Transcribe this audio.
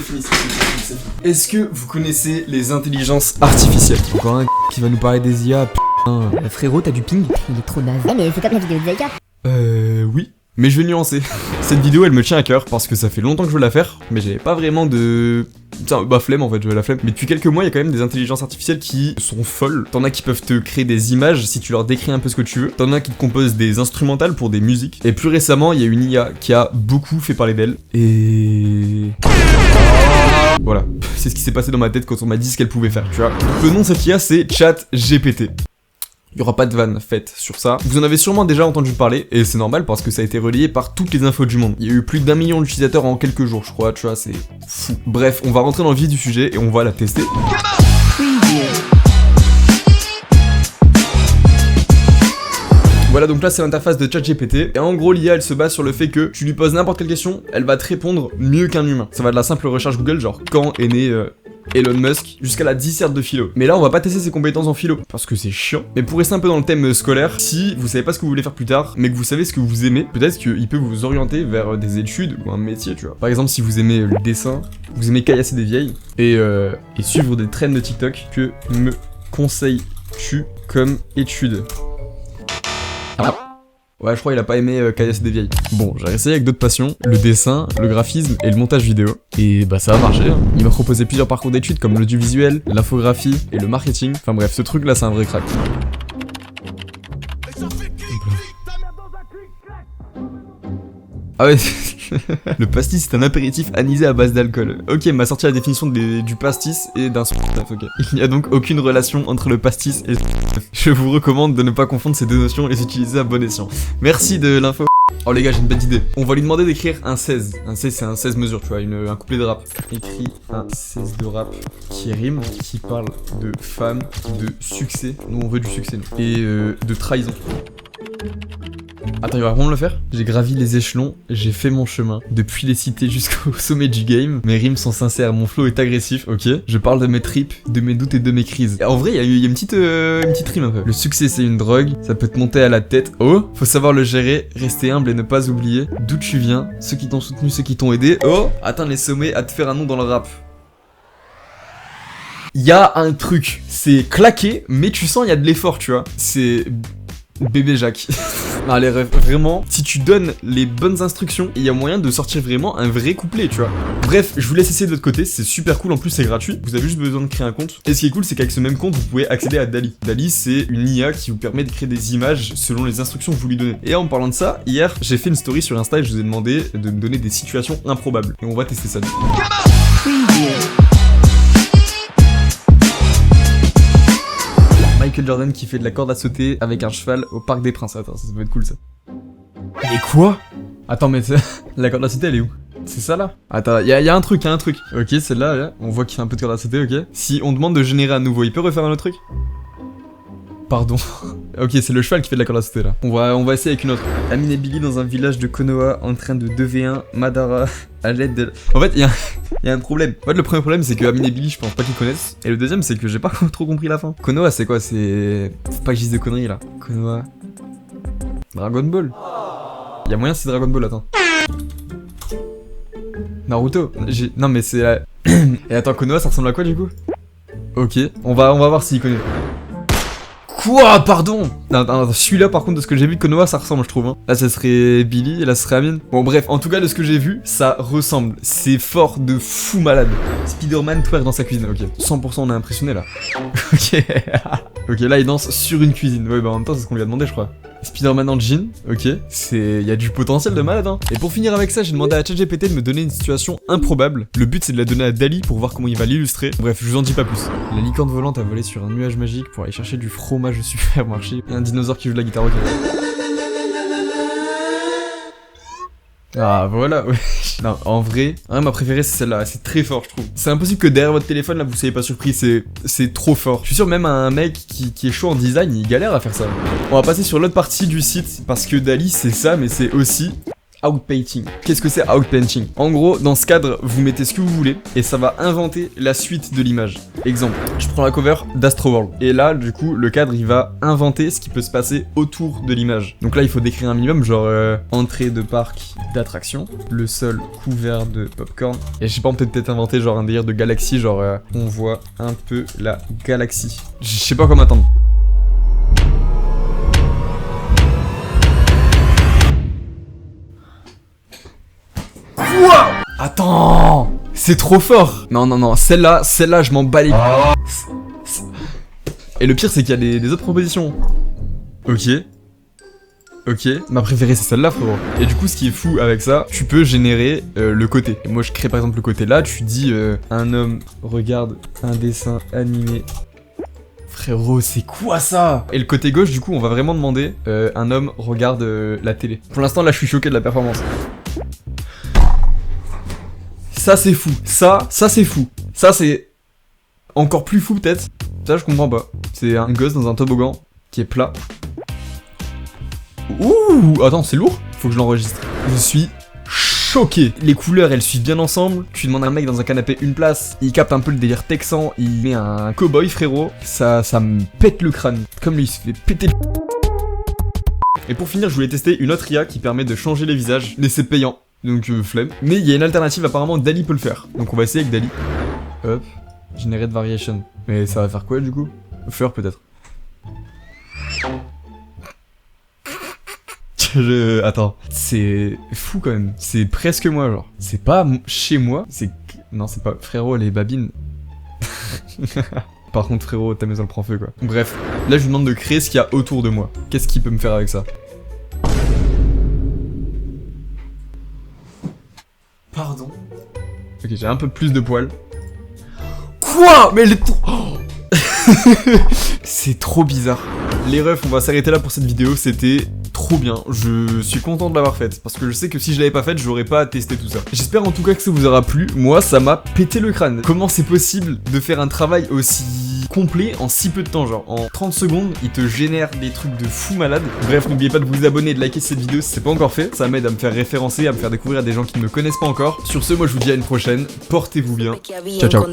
fini. Est-ce que vous connaissez les intelligences artificielles? Encore un qui va nous parler des IA, putain. Frérot, t'as du ping? Il est trop naze. Ouais, mais c'est comme la vidéo de Zaika. Oui. Mais je vais nuancer. Cette vidéo, elle me tient à cœur parce que ça fait longtemps que je veux la faire, mais j'avais pas vraiment de... Tiens, bah flemme en fait, j'avais la flemme. Mais depuis quelques mois, il y a quand même des intelligences artificielles qui sont folles. T'en as qui peuvent te créer des images si tu leur décris un peu ce que tu veux. T'en as qui te composent des instrumentales pour des musiques. Et plus récemment, il y a une IA qui a beaucoup fait parler d'elle. Et... voilà, c'est ce qui s'est passé dans ma tête quand on m'a dit ce qu'elle pouvait faire, tu vois. Le nom de cette IA, c'est ChatGPT. Il n'y aura pas de vanne faite sur ça. Vous en avez sûrement déjà entendu parler, et c'est normal parce que ça a été relayé par toutes les infos du monde. Il y a eu plus d'1 million d'utilisateurs en quelques jours, je crois, tu vois, c'est fou. Bref, on va rentrer dans le vif du sujet et on va la tester. Voilà, donc là c'est l'interface de ChatGPT, et en gros l'IA elle se base sur le fait que tu lui poses n'importe quelle question, elle va te répondre mieux qu'un humain. Ça va de la simple recherche Google, genre quand est né Elon Musk, jusqu'à la disserte de philo. Mais là on va pas tester ses compétences en philo, parce que c'est chiant. Mais pour rester un peu dans le thème scolaire, si vous savez pas ce que vous voulez faire plus tard, mais que vous savez ce que vous aimez, peut-être qu'il peut vous orienter vers des études ou un métier, tu vois. Par exemple si vous aimez le dessin, vous aimez caillasser des vieilles, et suivre des trends de TikTok, que me conseilles-tu comme étude? Ouais, je crois qu'il a pas aimé caillasser des vieilles. Bon, j'ai essayé avec d'autres passions, le dessin, le graphisme et le montage vidéo. Et bah ça a marché, hein. Il m'a proposé plusieurs parcours d'études comme l'audiovisuel, l'infographie et le marketing. Enfin bref, ce truc là c'est un vrai crack. Ah ouais, le pastis c'est un apéritif anisé à base d'alcool. Ok, m'a sorti la définition du pastis et d'un ok. Il n'y a donc aucune relation entre le pastis et je vous recommande de ne pas confondre ces deux notions et les utiliser à bon escient. Merci de l'info. Oh les gars, j'ai une bête idée. On va lui demander d'écrire un 16. Un 16 c'est un 16 mesures, tu vois, un couplet de rap. Écris un 16 de rap qui rime, qui parle de femmes, de succès. Nous on veut du succès, nous. Et de trahison. Attends, il va vraiment me le faire? J'ai gravi les échelons, j'ai fait mon chemin, depuis les cités jusqu'au sommet du game. Mes rimes sont sincères, mon flow est agressif, ok. Je parle de mes tripes, de mes doutes et de mes crises. Et en vrai, il y a une petite rime un peu. Le succès c'est une drogue, ça peut te monter à la tête. Oh, faut savoir le gérer, rester humble et ne pas oublier d'où tu viens, ceux qui t'ont soutenu, ceux qui t'ont aidé. Oh, atteindre les sommets, à te faire un nom dans le rap. Il y a un truc, c'est claqué, mais tu sens il y a de l'effort, tu vois. C'est... bébé Jacques. Allez, vraiment, si tu donnes les bonnes instructions, il y a moyen de sortir vraiment un vrai couplet, tu vois. Bref, je vous laisse essayer de l'autre côté, c'est super cool, en plus c'est gratuit, vous avez juste besoin de créer un compte. Et ce qui est cool, c'est qu'avec ce même compte, vous pouvez accéder à DALL-E. DALL-E, c'est une IA qui vous permet de créer des images selon les instructions que vous lui donnez. Et en parlant de ça, hier, j'ai fait une story sur Insta et je vous ai demandé de me donner des situations improbables. Et on va tester ça. Michael Jordan qui fait de la corde à sauter avec un cheval au Parc des Princes. Attends, ça peut être cool ça. Mais quoi? Attends, mais la corde à sauter elle est où? C'est ça là? Attends, y a un truc, Ok, celle-là, là, on voit qu'il fait un peu de corde à sauter, ok. Si on demande de générer à nouveau, il peut refaire un autre truc? Pardon. Ok, c'est le cheval qui fait de la corde à sauter là. On va essayer avec une autre. Amine et Billy dans un village de Konoha en train de 2v1 Madara à l'aide de... En fait, il y a un problème. En fait, le premier problème, c'est que Amine et Billy, je pense pas qu'ils connaissent. Et le deuxième, c'est que j'ai pas trop compris la fin. Konoha, c'est quoi? C'est... Faut pas que je dise de conneries là. Konoha... Dragon Ball. Il y a moyen c'est Dragon Ball, attends. Naruto. Non mais c'est la... Et attends, Konoha, ça ressemble à quoi du coup? Ok, on va voir s'il connaît. Quoi? Pardon? Non, celui-là par contre de ce que j'ai vu de Konoha ça ressemble je trouve hein. Là ça serait Billy et là ça serait Amine. Bon bref, en tout cas de ce que j'ai vu, ça ressemble. C'est fort de fou malade. Spider-Man twerk dans sa cuisine, ok. 100% on est impressionné là. Ok. Ok, là il danse sur une cuisine. Ouais bah en même temps c'est ce qu'on lui a demandé je crois. Spider-Man en jean, ok, il y a du potentiel de malade hein. Et pour finir avec ça, j'ai demandé à ChatGPT de me donner une situation improbable. Le but c'est de la donner à DALL-E pour voir comment il va l'illustrer. Bref, je vous en dis pas plus. La licorne volante a volé sur un nuage magique pour aller chercher du fromage au supermarché. Et un dinosaure qui joue de la guitare, ok. Ah voilà, ouais. Non, en vrai, ma préférée c'est celle-là, c'est très fort je trouve. C'est impossible que derrière votre téléphone là vous soyez pas surpris, c'est trop fort. Je suis sûr même un mec qui est chaud en design, il galère à faire ça. On va passer sur l'autre partie du site, parce que DALL-E c'est ça, mais c'est aussi Outpainting. Qu'est-ce que c'est outpainting? En gros, dans ce cadre, vous mettez ce que vous voulez et ça va inventer la suite de l'image. Exemple, je prends la cover d'Astroworld et là, du coup, le cadre il va inventer ce qui peut se passer autour de l'image. Donc là, il faut décrire un minimum, genre entrée de parc d'attraction, le sol couvert de popcorn. Et je sais pas, on peut peut-être inventer genre un délire de galaxie, genre on voit un peu la galaxie. Je sais pas comment attendre. Wow! Attends! C'est trop fort! Non, celle-là, je m'en bats les couilles. Et le pire, c'est qu'il y a des autres propositions. Ok, ma préférée c'est celle-là, frérot. Et du coup, ce qui est fou avec ça, tu peux générer le côté. Et moi, je crée par exemple le côté là, tu dis un homme regarde un dessin animé. Frérot, c'est quoi ça? Et le côté gauche, du coup, on va vraiment demander un homme regarde la télé. Pour l'instant, là, je suis choqué de la performance. Ça c'est fou, ça c'est fou. Ça c'est encore plus fou peut-être. Ça je comprends pas. C'est un gosse dans un toboggan qui est plat. Ouh, attends, c'est lourd. Faut que je l'enregistre. Je suis choqué. Les couleurs elles suivent bien ensemble. Tu demandes à un mec dans un canapé une place, il capte un peu le délire texan, il met un cow-boy frérot. Ça me pète le crâne. Comme lui il se fait péter le... Et pour finir, je voulais tester une autre IA qui permet de changer les visages, mais c'est payant. Donc flemme. Mais il y a une alternative, apparemment Dali peut le faire. Donc on va essayer avec Dali. Hop, Generate Variation. Mais ça va faire quoi du coup? Fleur peut-être. Attends, c'est fou quand même. C'est presque moi genre. C'est pas chez moi, c'est... Non c'est pas... Frérot, les babines. Par contre frérot, ta maison elle prend feu quoi. Bref, là je lui demande de créer ce qu'il y a autour de moi. Qu'est-ce qu'il peut me faire avec ça? Pardon. Ok, j'ai un peu plus de poils. Quoi? Mais elle est trop... Oh c'est trop bizarre. Les refs, on va s'arrêter là pour cette vidéo. C'était trop bien. Je suis content de l'avoir faite. Parce que je sais que si je l'avais pas faite, j'aurais pas testé tout ça. J'espère en tout cas que ça vous aura plu. Moi, ça m'a pété le crâne. Comment c'est possible de faire un travail aussi complet en si peu de temps? Genre, en 30 secondes, il te génère des trucs de fou malade. Bref, n'oubliez pas de vous abonner et de liker cette vidéo si c'est pas encore fait. Ça m'aide à me faire référencer, à me faire découvrir à des gens qui ne me connaissent pas encore. Sur ce, moi je vous dis à une prochaine. Portez-vous bien. Ciao, ciao.